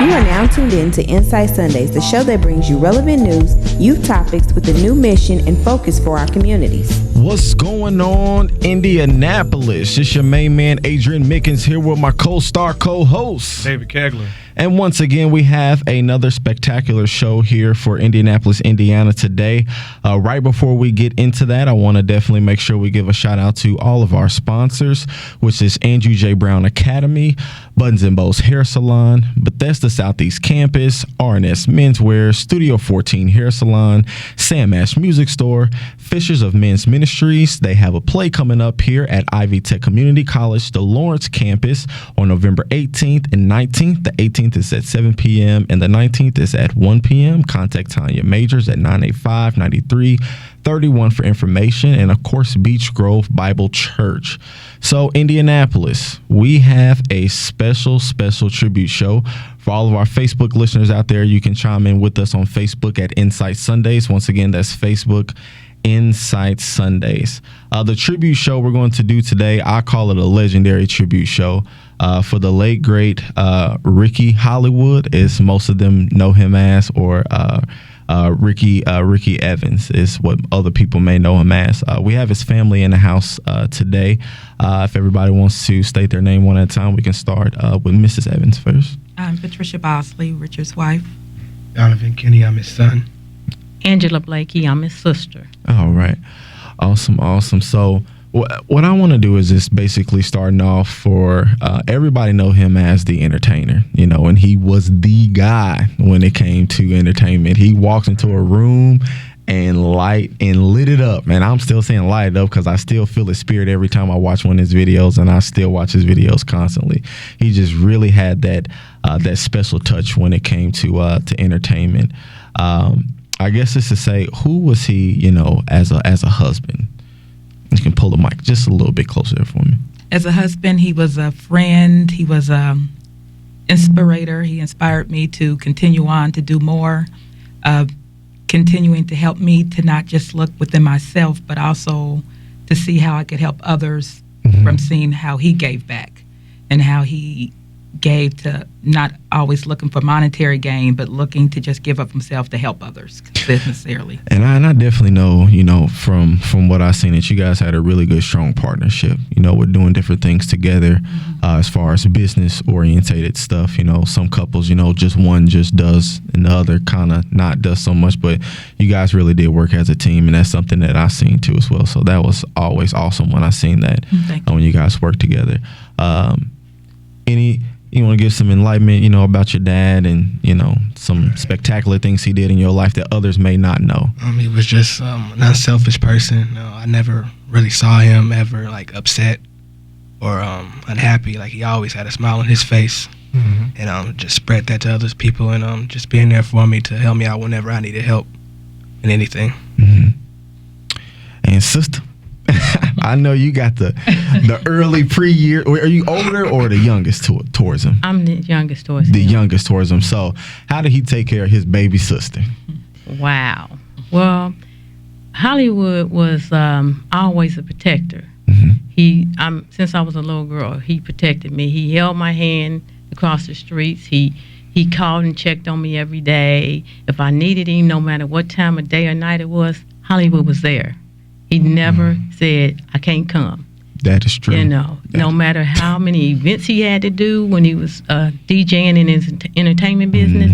You are now tuned in to Insight Sundays, the show that brings you relevant news, youth topics with a new mission and focus for our communities. What's going on, Indianapolis? It's your main man, Adrian Mickens, here with my co-star co-host, David Kegler. And once again, we have another spectacular show here for Indianapolis, Indiana today. Right before we get into that, I want to definitely make sure we give a shout out to all of our sponsors, which is Andrew J. Brown Academy, Buttons and Bows Hair Salon, Bethesda Southeast Campus, RNS Menswear, Studio 14 Hair Salon, Sam Ash Music Store, Fishers of Men's Ministries. They have a play coming up here at Ivy Tech Community College, the Lawrence campus, on November 18th and 19th. The 18th is at 7 p.m. and the 19th is at 1 p.m. Contact Tanya Majors at 985-9331 for information. And of course, Beach Grove Bible Church. So Indianapolis, we have a special tribute show. For all of our Facebook listeners out there, you can chime in with us on Facebook at Insight Sundays. Once again, that's Facebook Insight Sundays. The tribute show we're going to do today, I call it a legendary tribute show for the late, great Ricky Hollywood, as most of them know him as, or Ricky Evans is what other people may know him as. We have his family in the house today. If everybody wants to state their name one at a time, we can start with Mrs. Evans first. I'm Patricia Bosley, Richard's wife. Donovan Kenny, I'm his son. Angela Blakey, I'm his sister. All right. Awesome. So what I want to do is just basically starting off for everybody know him as the entertainer, and he was the guy when it came to entertainment. He walks into a room and lit it up. And I'm still saying light it up because I still feel his spirit every time I watch one of his videos, and I still watch his videos constantly. He just really had that special touch when it came to entertainment. I guess it's to say, who was he, as a husband? You can pull the mic just a little bit closer there for me. As a husband, he was a friend. He was an inspirator. He inspired me to continue on to do more, continuing to help me to not just look within myself, but also to see how I could help others from seeing how he gave back and how he gave to not always looking for monetary gain, but looking to just give up himself to help others sincerely. And I definitely know, from what I've seen, that you guys had a really good, strong partnership. We're doing different things together as far as business orientated stuff. Some couples, just one just does and the other kind of not does so much, but you guys really did work as a team, and that's something that I've seen too as well. So that was always awesome when I seen that when you guys work together. You want to give some enlightenment, about your dad and, some spectacular things he did in your life that others may not know? He was just an unselfish person. I never really saw him ever, upset or unhappy. He always had a smile on his face. And just spread that to other people and just being there for me to help me out whenever I needed help in anything. And sister? I know you got the early pre-year. Are you older or the youngest towards him? I'm the youngest towards him. The youngest towards him. So how did he take care of his baby sister? Wow. Well, Hollywood was always a protector. Since I was a little girl, he protected me. He held my hand across the streets. He called and checked on me every day. If I needed him, no matter what time of day or night it was, Hollywood was there. He never said, I can't come. That is true. No matter how many events he had to do when he was DJing in his entertainment business,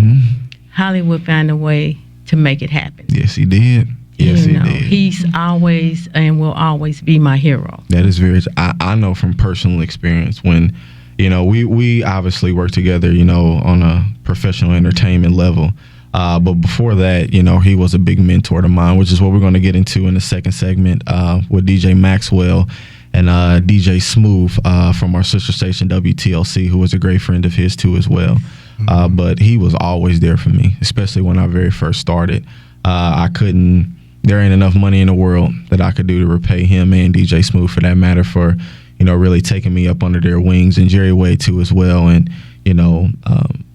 Hollywood found a way to make it happen. Yes, he did. Yes, he did. He's always and will always be my hero. That is very, I know from personal experience when, we obviously work together, on a professional entertainment level. But before that, he was a big mentor to mine, which is what we're going to get into in the second segment with DJ Maxwell and DJ Smooth from our sister station WTLC, who was a great friend of his too as well. But he was always there for me, especially when I very first started. There ain't enough money in the world that I could do to repay him and DJ Smooth, for that matter, for really taking me up under their wings, and Jerry Wade too as well, and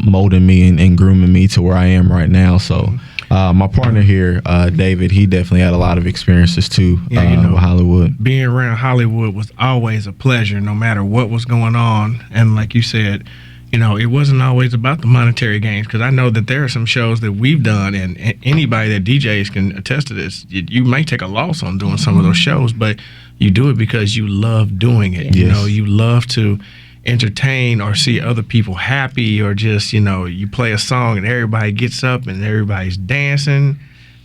molding me and grooming me to where I am right now. So my partner here, David, he definitely had a lot of experiences too with Hollywood. Being around Hollywood was always a pleasure, no matter what was going on. And like you said, it wasn't always about the monetary gains, because I know that there are some shows that we've done, and anybody that DJs can attest to this. You may take a loss on doing some of those shows, but you do it because you love doing it. Yes. You love to entertain or see other people happy, or just you play a song and everybody gets up and everybody's dancing,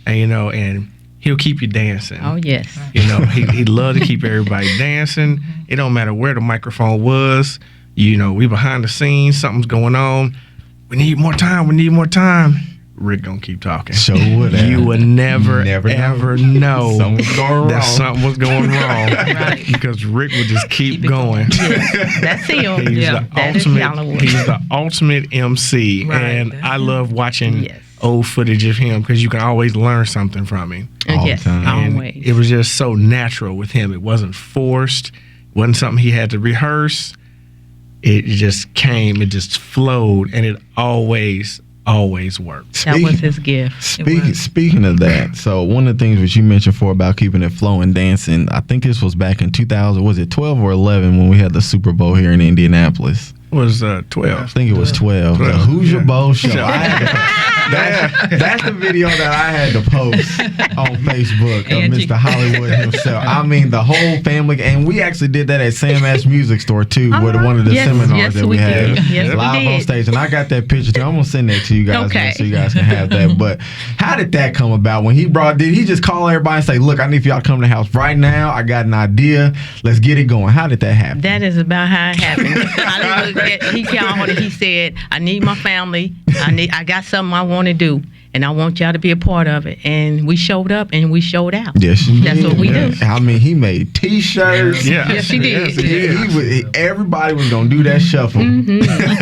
and and he'll keep you dancing. Oh, yes. He loved to keep everybody dancing. It don't matter where the microphone was. We behind the scenes, something's going on. We need more time. Rick gonna keep talking. Sure would have. You would never ever know Something's going that wrong. something was going wrong. Right. Because Rick would just keep it going. Yes, that's him. He's Yeah, the that is ultimate. Hollywood. He's the ultimate MC, Right, and that's I him. love watching Yes. old footage of him, because you can always learn something from him. all the Yes, time. And always. it was just so natural with him. It wasn't forced. It wasn't something he had to rehearse. It just came. It just flowed, and it always worked. That was his gift. Speaking of that, so one of the things that you mentioned before about keeping it flowing, dancing, I think this was back in 2000, was it 12 or 11 when we had the Super Bowl here in Indianapolis? Was 12. I think it was 12. The 12, Hoosier yeah. Bowl show. That's the video that I had to post on Facebook of Angie. Mr. Hollywood himself. I mean, the whole family, and we actually did that at Sam Ash Music Store too, with one of the Yes, seminars yes, that we we had did. Yes, we live on did. stage. And I got that picture too. I'm gonna send that to you guys, Okay. man, so you guys can have that. But how did that come about? When did he just call everybody and say, "Look, I need for y'all to come to the house right now. I got an idea. Let's get it going." How did that happen? That is about how it happened. He called and he said, "I need my family. I got something I want to do, and I want y'all to be a part of it." And we showed up and we showed out. Yes, you That's did. what we do. I mean, he made T-shirts. Yeah. Yes, he did. Everybody was gonna do that shuffle.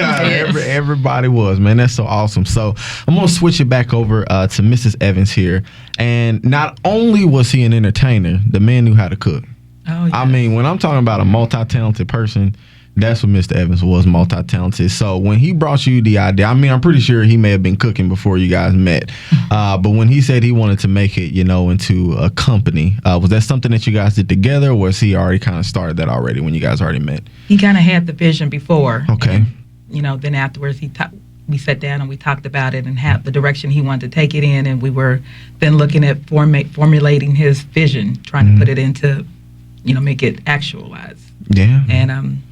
Everybody was, man. That's so awesome. So I'm gonna switch it back over to Mrs. Evans here. And not only was he an entertainer, the man knew how to cook. Oh, yeah. I mean, when I'm talking about a multi-talented person, that's what Mr. Evans was, multi-talented. So when he brought you the idea, I mean, I'm pretty sure he may have been cooking before you guys met. But when he said he wanted to make it, into a company, was that something that you guys did together, or was he already kind of started that already when you guys already met? He kind of had the vision before. Okay. And, then afterwards, we sat down and we talked about it and had the direction he wanted to take it in, and we were then looking at formulating his vision, trying to put it into, make it actualized. Yeah. And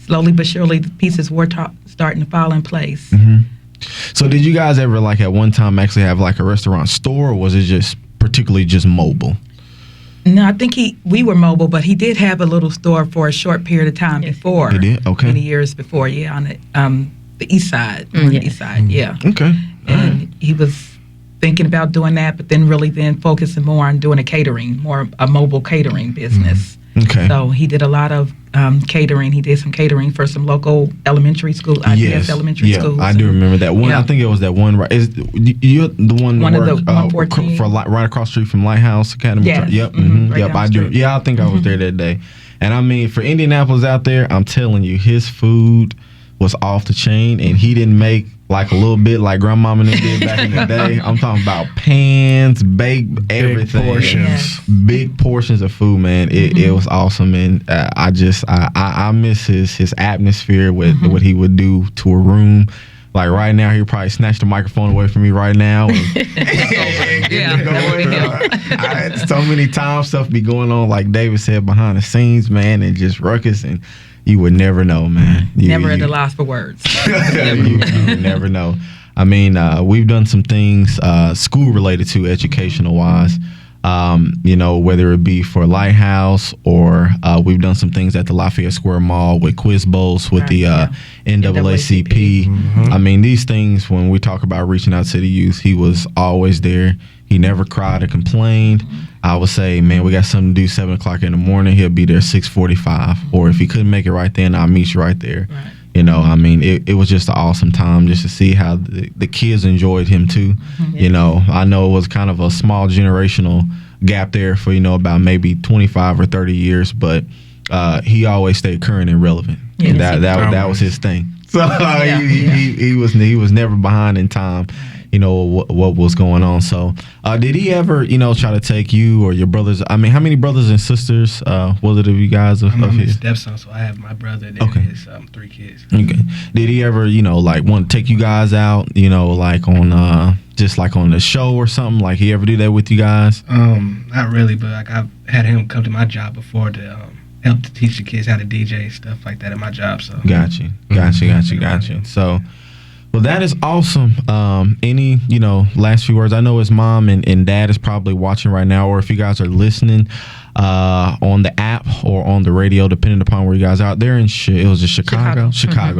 slowly but surely, the pieces were starting to fall in place. So did you guys ever, at one time, actually have, a restaurant store, or was it just particularly just mobile? No, I think we were mobile, but he did have a little store for a short period of time Yes. before. He did? Okay. Many years before, yeah, on the east side. On the Yes. east side, yeah. Okay. And he was thinking about doing that, but then really focusing more on doing a mobile catering business. Okay. So he did a lot of catering. He did some catering for some local elementary school, IPS elementary schools. I do remember that one. Yeah. I think it was that one. Right? You're the one. One that of the worked, 114. right across the street from Lighthouse Academy. Yes. Yep. Right Yep. down I the do. street. Yeah, I think I was there that day. And I mean, for Indianapolis out there, I'm telling you, his food was off the chain, and he didn't make a little bit like grandmama and them did back in the day. I'm talking about pans, baked, everything. Big portions. Yes. Big portions of food, man. It was awesome, and I miss his atmosphere with what he would do to a room. Like right now, he'd probably snatch the microphone away from me right now. And Yeah, that would be him. so many times stuff be going on, like David said, behind the scenes, man, and just ruckus, and you would never know, man. Never at a loss for words. you never know. I mean, we've done some things school related to educational wise. Whether it be for Lighthouse or we've done some things at the Lafayette Square Mall with quiz bowls with the NAACP. I mean, these things, when we talk about reaching out to the youth, he was always there. He never cried or complained. I would say, man, we got something to do 7 o'clock in the morning. He'll be there 6:45. Or if he couldn't make it right then, I'll meet you right there. Right. I mean, it was just an awesome time just to see how the kids enjoyed him too. I know it was kind of a small generational gap there for, about maybe 25 or 30 years, but he always stayed current and relevant. Yes, And that was his thing. So he was never behind in time. what was going on. So did he ever try to take you or your brothers? I mean, how many brothers and sisters was it of you guys? I'm his stepson, so I have my brother and his 3 kids. Okay. Did he ever like want to take you guys out, like on just like on the show or something? Like he ever do that with you guys? Not really, but like I've had him come to my job before to help to teach the kids how to DJ and stuff like that at my job. So got you. So, well, that is awesome. Any last few words? I know his mom and dad is probably watching right now, or if you guys are listening on the app or on the radio, depending upon where you guys are out there in it was just Chicago.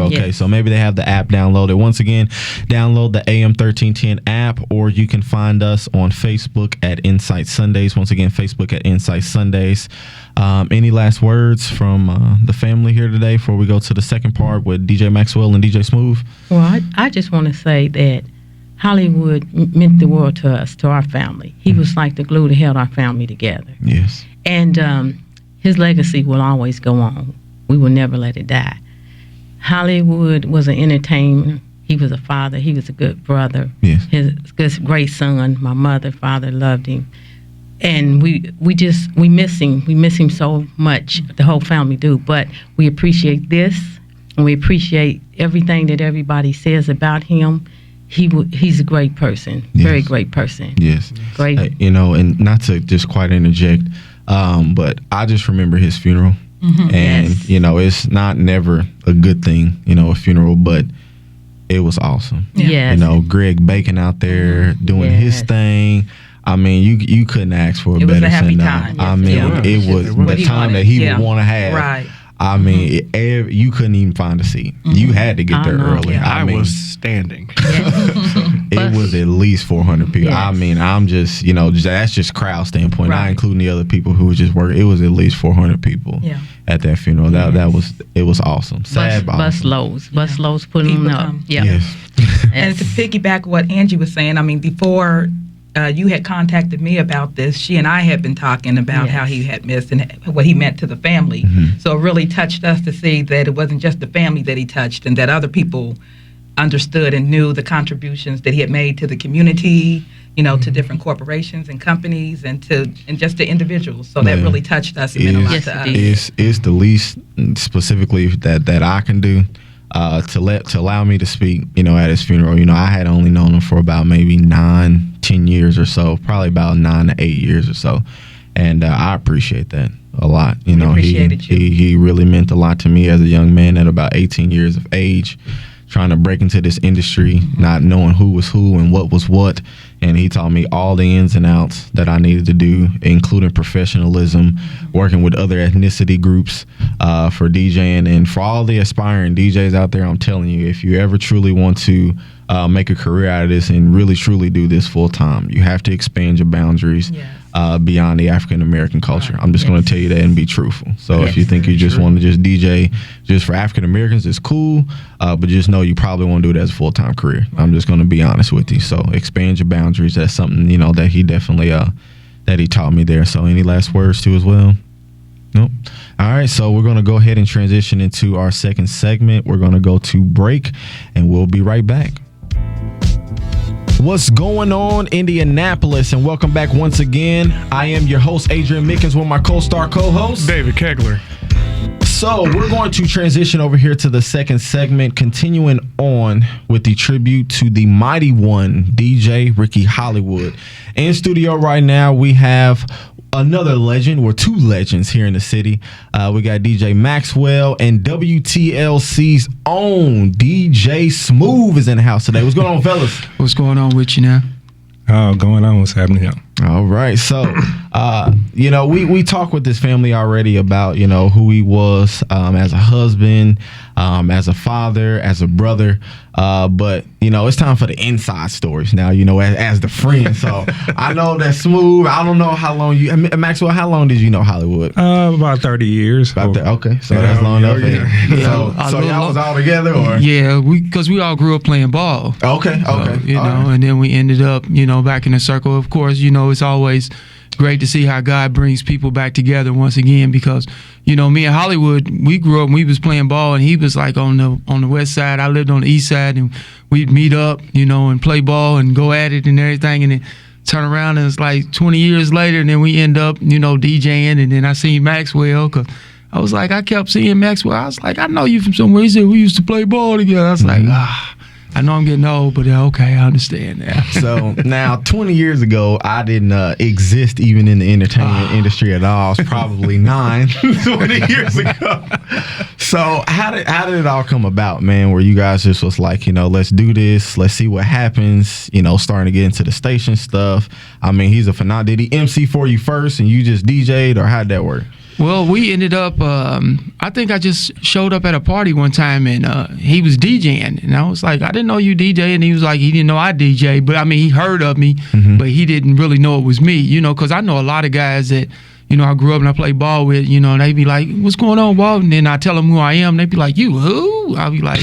Okay, yes. so maybe they have the app downloaded. Once again, download the AM 1310 app, or you can find us on Facebook at Insight Sundays. Once again, Facebook at Insight Sundays. Any last words from the family here today before we go to the second part with DJ Maxwell and DJ Smooth? Well, I just want to say that Hollywood meant the world to us, to our family. He was like the glue that held our family together. Yes. And his legacy will always go on. We will never let it die. Hollywood was an entertainer. He was a father. He was a good brother. Yes. His great son. My father loved him. And we miss him. We miss him so much. The whole family do. But we appreciate this, and we appreciate everything that everybody says about him. He's a great person. Yes. Very great person. Yes. Great. And not to just quite interject, but I just remember his funeral. Mm-hmm. And, Yes. It's not never a good thing, a funeral, but it was awesome. Yeah. Yes. Greg Bacon out there doing his Yes. thing. I mean, you couldn't ask for a It was better a happy send-off. time. I mean, Yeah. it was What the he time wanted. that he Yeah. would want to have. Right. I mean, you couldn't even find a seat. You had to get I there know. early. Yeah. I mean, was standing. it was at least 400 people. Yes. I mean, I'm just, that's just crowd standpoint, not Right. including the other people who were just working. It was at least 400 people at that funeral. It was awesome. Sad, but Bus awesome. loads putting People them up. come. Yeah. Yes. And to piggyback what Angie was saying, I mean, before you had contacted me about this, she and I had been talking about how he had missed and what he meant to the family. So it really touched us to see that it wasn't just the family that he touched, and that other people understood and knew the contributions that he had made to the community, to different corporations and companies, and just to individuals. So that Yeah. really touched us and meant a lot Yes, to it us. did. It's the least specifically that I can do to allow me to speak, at his funeral. I had only known him for about maybe 9-10 years or so, probably about 9 to 8 years or so, and I appreciate that a lot. appreciated you. He really meant a lot to me as a young man at about 18 years of age, trying to break into this industry, not knowing who was who and what was what. And he taught me all the ins and outs that I needed to do, including professionalism, working with other ethnicity groups for DJing. And for all the aspiring DJs out there, I'm telling you, if you ever truly want to make a career out of this and really truly do this full time, you have to expand your boundaries beyond the African American culture. I'm just going to tell you that and be truthful. So if you think you just want to just DJ just for African Americans, it's cool, but just know you probably want to do it as a full time career. I'm just going to be honest with you. So expand your boundaries. That's something that he definitely that he taught me there. So any last words too as well? Nope. All right, so we're going to go ahead and transition into our second segment. We're going to go to break, and we'll be right back. What's going on, Indianapolis, and welcome back once again. I am your host, Adrian Mickens, with my co-star co-host, David Kegler. So we're going to transition over here to the second segment, continuing on with the tribute to the mighty one, DJ Ricky Hollywood. In studio right now, we have another legend, or two legends here in the city. We got DJ Maxwell, and WTLC's own DJ Smooth is in the house today. What's going on, fellas? What's going on with you now? Oh, going on? What's happening here? All right. So, we talked with this family already about, who he was as a husband, as a father, as a brother. But, it's time for the inside stories now, as the friend. So I know that Smooth, I don't know how long Maxwell, how long did you know Hollywood? About 30 years. Okay. So that's long enough. Yeah. So y'all was all together, or? Yeah, because we all grew up playing ball. Okay. And then we ended up, back in the circle. Of course, it's always, great to see how God brings people back together once again, because you know, me and Hollywood, we grew up and we was playing ball, and he was like on the west side, I lived on the east side, and we'd meet up, you know, and play ball and go at it and everything, and then turn around and it's like 20 years later, and then we end up, you know, DJing, and then I seen Maxwell, because I was like, I kept seeing Maxwell. I was like, I know you from somewhere. He said, we used to play ball together. I was like, I know I'm getting old, but okay, I understand now. So now, 20 years ago, I didn't exist even in the entertainment industry at all. I was probably 20 years ago. So how did it all come about, man? Where you guys just was like, you know, let's do this, let's see what happens. You know, starting to get into the station stuff. I mean, he's a phenomenal. Did he MC for you first, and you just DJ'd, or how'd that work? Well, we ended up, I think I just showed up at a party one time, and he was DJing. And I was like, I didn't know you DJ. And he was like, he didn't know I DJ. But, I mean, he heard of me, but he didn't really know it was me, you know, because I know a lot of guys that, you know, I grew up and I played ball with, you know, and they be like, what's going on, Walt? And then I tell them who I am. They be like, you who? I'll be like,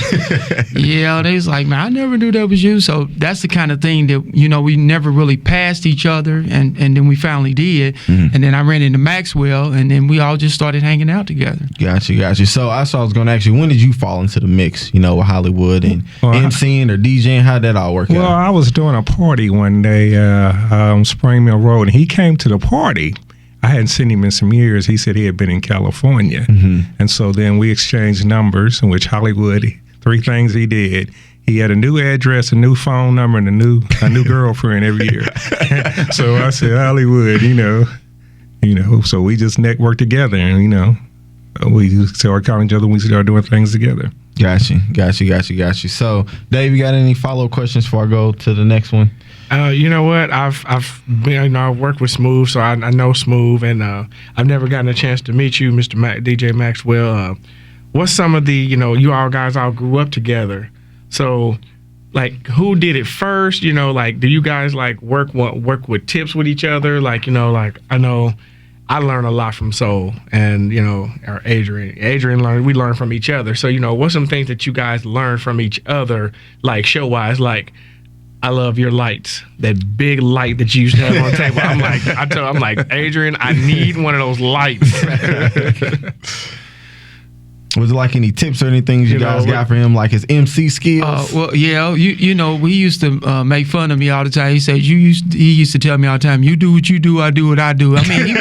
yeah. They was like, man, I never knew that was you. So that's the kind of thing that, you know, we never really passed each other. And then we finally did. And then I ran into Maxwell, and then we all just started hanging out together. Gotcha. So I was going to ask you, when did you fall into the mix, you know, with Hollywood and MCing or DJing? How'd that all work out? Well, I was doing a party one day on Spring Mill Road, and he came to the party. I hadn't seen him in some years. He said he had been in California. And so then we exchanged numbers, in which Hollywood, 3 things he did. He had a new address, a new phone number, and a new girlfriend every year. So I said, Hollywood, you know, so we just networked together, and, you know, we started calling each other, we started doing things together. Got you. So, Dave, you got any follow-up questions before I go to the next one? You know what? I've been, you know, I've worked with Smooth, so I know Smooth, and I've never gotten a chance to meet you, Mr. DJ Maxwell. What's some of the, you know, you all guys all grew up together, so like, who did it first? You know, like, do you guys like work with tips with each other? Like, you know, like, I know I learned a lot from Soul, and, you know, or Adrian we learned from each other. So, you know, what's some things that you guys learned from each other, like show wise? Like, I love your lights, that big light that you used to have on the table. I'm like, Adrian, I need one of those lights. Was it like any tips or anything you guys got for him, like his MC skills? Well, yeah, you know, we used to make fun of me all the time. He said, he used to tell me all the time, you do what you do, I do what I do. I mean,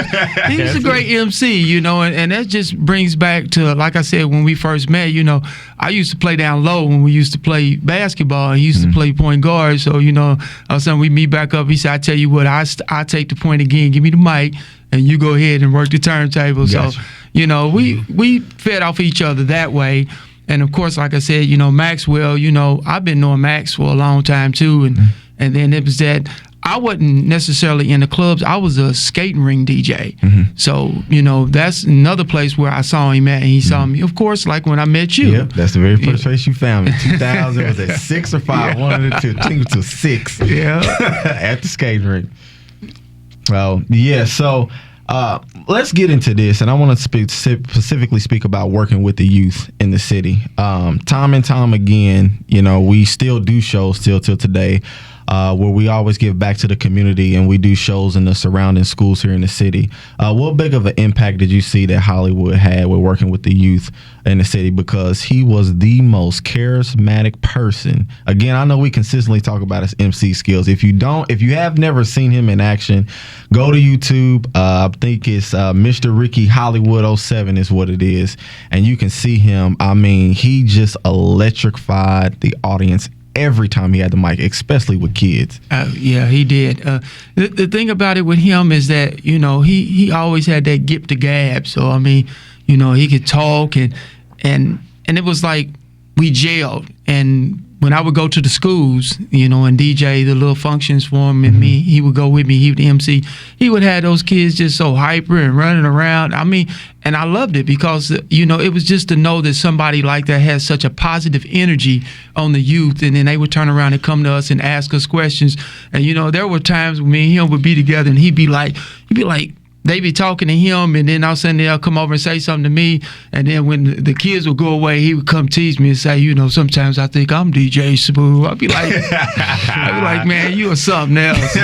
he was a great MC, you know, and that just brings back to, like I said, when we first met, you know, I used to play down low when we used to play basketball, and he used to play point guard. So, you know, all of a sudden we meet back up. He said, I tell you what, I take the point again, give me the mic, and you go ahead and work the turntable. Gotcha. So, you know, we fed off each other that way. And of course, like I said, you know, Maxwell, you know, I've been knowing Max for a long time too. And then it was that I wasn't necessarily in the clubs. I was a skating ring DJ. So, you know, that's another place where I saw him at, and he saw me, of course, like when I met you. Yep, that's the very first place you found me. 2000, was it 6 or 5? One of the two. I think it was 6. Yeah. At the skating rink. Well, yeah, so let's get into this, and I want to specifically speak about working with the youth in the city. Time and time again, you know, we still do shows still till today, where we always give back to the community, and we do shows in the surrounding schools here in the city. What big of an impact did you see that Hollywood had with working with the youth in the city? Because he was the most charismatic person. Again, I know we consistently talk about his MC skills. If you have never seen him in action, go to YouTube. I think it's Mr. Ricky Hollywood 07 is what it is, and you can see him. I mean, he just electrified the audience every time he had the mic, especially with kids. Yeah, he did. The thing about it with him is that, you know, he always had that gift to gab. So, I mean, you know, he could talk, and it was like we gelled. And when I would go to the schools, you know, and DJ the little functions for him and me, he would go with me, he would MC. He would have those kids just so hyper and running around. I mean, and I loved it because, you know, it was just to know that somebody like that has such a positive energy on the youth, and then they would turn around and come to us and ask us questions. And, you know, there were times when me and him would be together, and he'd be like, they be talking to him, and then all of a sudden they'll come over and say something to me, and then when the kids would go away, he would come tease me and say, you know, sometimes I think I'm DJ Smooth. I'd be like, man, you are something else.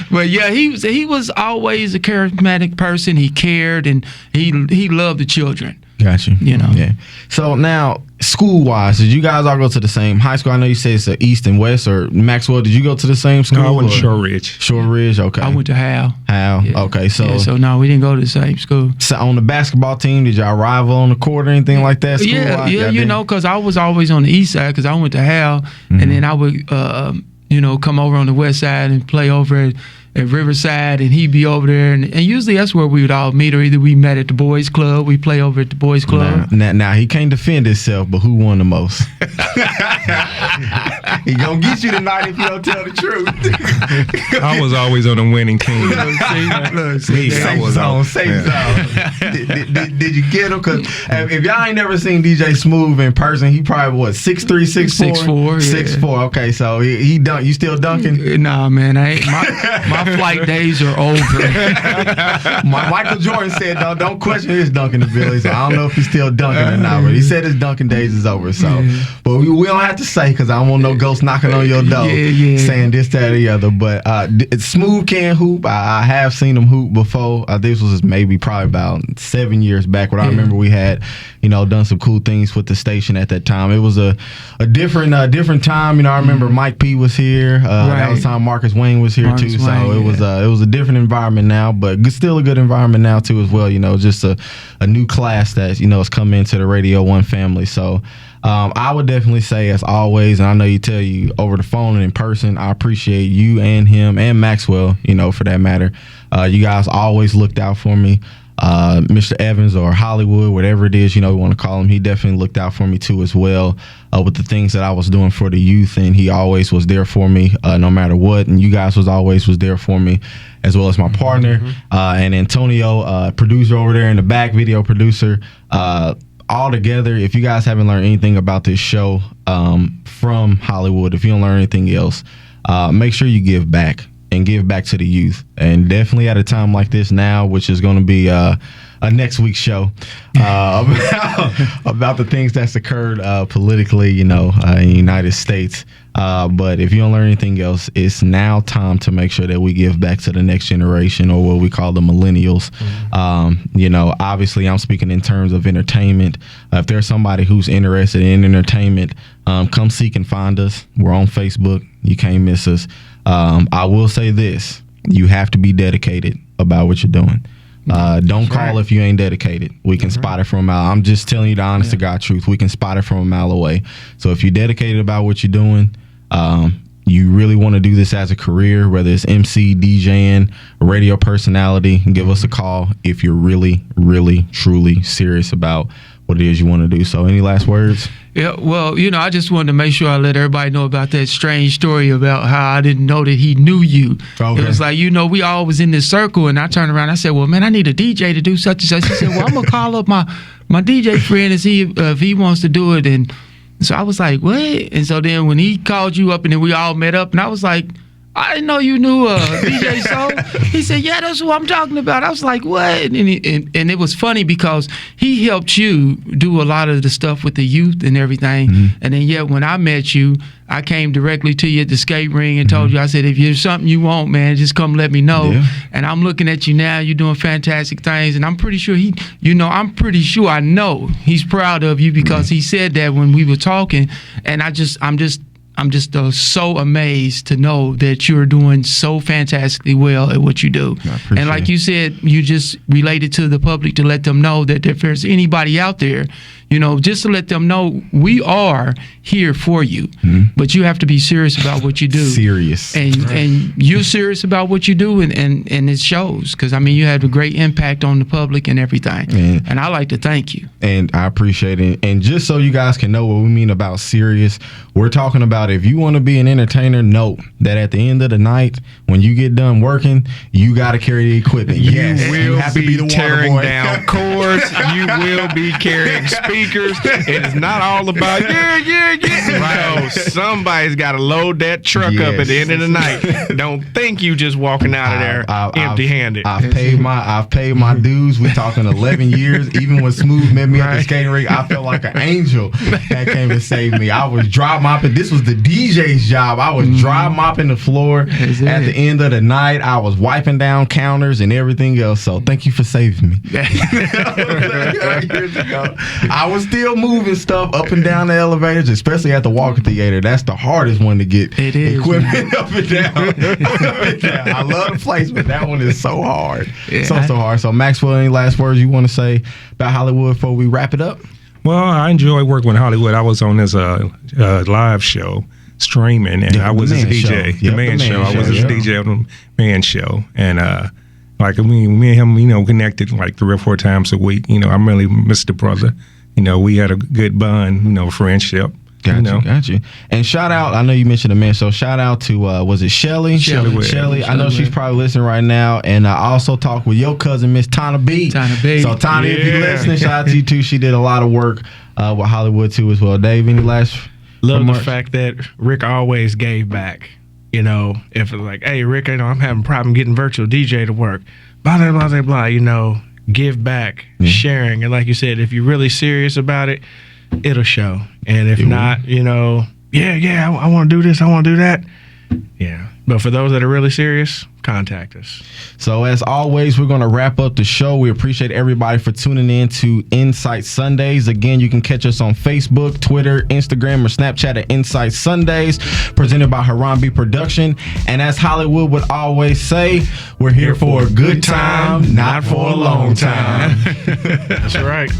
But yeah, he was always a charismatic person. He cared, and he loved the children. Got you. You know. Yeah. So now, school-wise, did you guys all go to the same high school? I know you said it's East and West, or Maxwell, did you go to the same school? No, I went to Shore Ridge. Shore Ridge, okay. I went to Hal. Hal, Yeah. okay. So no, we didn't go to the same school. So on the basketball team, did y'all rival on the court or anything like that? Yeah, school-wise? Y'all you did? know, because I was always on the east side because I went to Hal, and then I would, you know, come over on the west side and play over at Riverside, and he'd be over there, and usually that's where we would all meet, or either we met at the boys' club, we play over at the boys' club. Now he can't defend himself, but who won the most? He gonna get you tonight if you don't tell the truth. I was always on the winning team. Me, I was on safe zone. Did you get him? Because if y'all ain't never seen DJ Smooth in person, he probably what 6'3", 6'4"? 6'4", yeah. 6'4". Okay, so he dunk. You still dunking? Nah, man, I ain't. My flight days are over. Michael Jordan said, don't question his dunking ability. So I don't know if he's still dunking or not, but he said his dunking days is over. So, but we don't have to say because I don't want no ghost knocking on your door saying this, that, or the other. But Smooth can hoop. I have seen him hoop before. This was maybe probably about 7 years back. But I remember we had, you know, done some cool things with the station at that time. It was a different time. You know, I remember Mike P was here. That was time Marcus Wayne was here too. So it was a different environment now, but still a good environment now too as well. You know, just a new class that, you know, has come into the Radio 1 family. So I would definitely say, as always, and I know you tell you over the phone and in person, I appreciate you and him and Maxwell, you know, for that matter. You guys always looked out for me. Mr. Evans or Hollywood, whatever it is, you know, we want to call him, he definitely looked out for me too as well with the things that I was doing for the youth, and he always was there for me no matter what, and you guys was there for me, as well as my partner and Antonio, producer over there in the back, video producer. All together, if you guys haven't learned anything about this show from Hollywood, if you don't learn anything else, make sure you give back. And give back to the youth, and definitely at a time like this now, which is going to be a next week's show about the things that's occurred politically, you know, in the United States. But if you don't learn anything else, it's now time to make sure that we give back to the next generation, or what we call the millennials. You know, obviously, I'm speaking in terms of entertainment. If there's somebody who's interested in entertainment, come seek and find us. We're on Facebook. You can't miss us. I will say this: you have to be dedicated about what you're doing. Don't call if you ain't dedicated. We can spot it from a mile. I'm just telling you the honest to God truth. We can spot it from a mile away. So if you're dedicated about what you're doing, you really want to do this as a career, whether it's MC, DJing, radio personality, give us a call if you're really, really, truly serious about what it is you want to do. So any last words? Yeah, well, you know, I just wanted to make sure I let everybody know about that strange story about how I didn't know that he knew you. Okay. It was like, you know, we all was in this circle, and I turned around and I said, well, man, I need a DJ to do such and such. He said, well, I'm going to call up my DJ friend and see if he wants to do it. And so I was like, what? And so then when he called you up and then we all met up, and I was like, I didn't know you knew DJ Soul. He said, yeah, that's who I'm talking about. I was like, what? And it was funny because he helped you do a lot of the stuff with the youth and everything. And then, yet, when I met you, I came directly to you at the skate ring and told you, I said, if there's something you want, man, just come let me know. Yeah. And I'm looking at you now. You're doing fantastic things. And I'm pretty sure I know he's proud of you because he said that when we were talking. And I'm just so amazed to know that you're doing so fantastically well at what you do. And like you said, you just related to the public to let them know that if there's anybody out there, you know, just to let them know we are here for you. But you have to be serious about what you do. Serious. And you're serious about what you do, and it shows. Because, I mean, you had a great impact on the public and everything. And I like to thank you. And I appreciate it. And just so you guys can know what we mean about serious, we're talking about if you want to be an entertainer, know that at the end of the night, when you get done working, you got to carry the equipment. You will be tearing down cords. You will be carrying speakers. speakers. It is not all about yeah. No, somebody's got to load that truck up at the end of the night. Don't think you just walking out of there empty-handed. I've paid my dues. We talking 11 years. Even when Smooth met me at the skating rink, I felt like an angel that came and saved me. I was dry mopping. This was the DJ's job. I was dry mopping the floor at the end of the night. I was wiping down counters and everything else. So thank you for saving me. Years ago, I was still moving stuff up and down the elevators, especially at the Walker Theater. That's the hardest one to get equipment up and down. I love the place, but that one is so hard. So hard. So Maxwell, any last words you want to say about Hollywood before we wrap it up? Well, I enjoy working with Hollywood. I was on his live show streaming, and I was his DJ. The Man Show. I was his DJ on the Man Show, and like me and him, connected like 3 or 4 times a week. I really missed the brother. We had a good bond, friendship. Got you. And shout out, I know you mentioned the Man Show. Shout out to, was it Shelly? Shelly. I know she's probably listening right now. And I also talked with your cousin, Miss Tana B. So, Tana, if you're listening, shout out to you too. She did a lot of work with Hollywood too as well. Dave, any last remarks? The fact that Rick always gave back. If it's like, hey, Rick, I'm having a problem getting virtual DJ to work. Blah, blah, blah, blah, give back, sharing. And like you said, if you're really serious about it, it'll show. And if not, I want to do this, I want to do that. Yeah. But for those that are really serious, contact us. So as always, we're going to wrap up the show. We appreciate everybody for tuning in to Insight Sundays. Again, you can catch us on Facebook, Twitter, Instagram, or Snapchat at Insight Sundays, presented by Harambe Production. And as Hollywood would always say, we're here for a good time, not for a long time. That's right.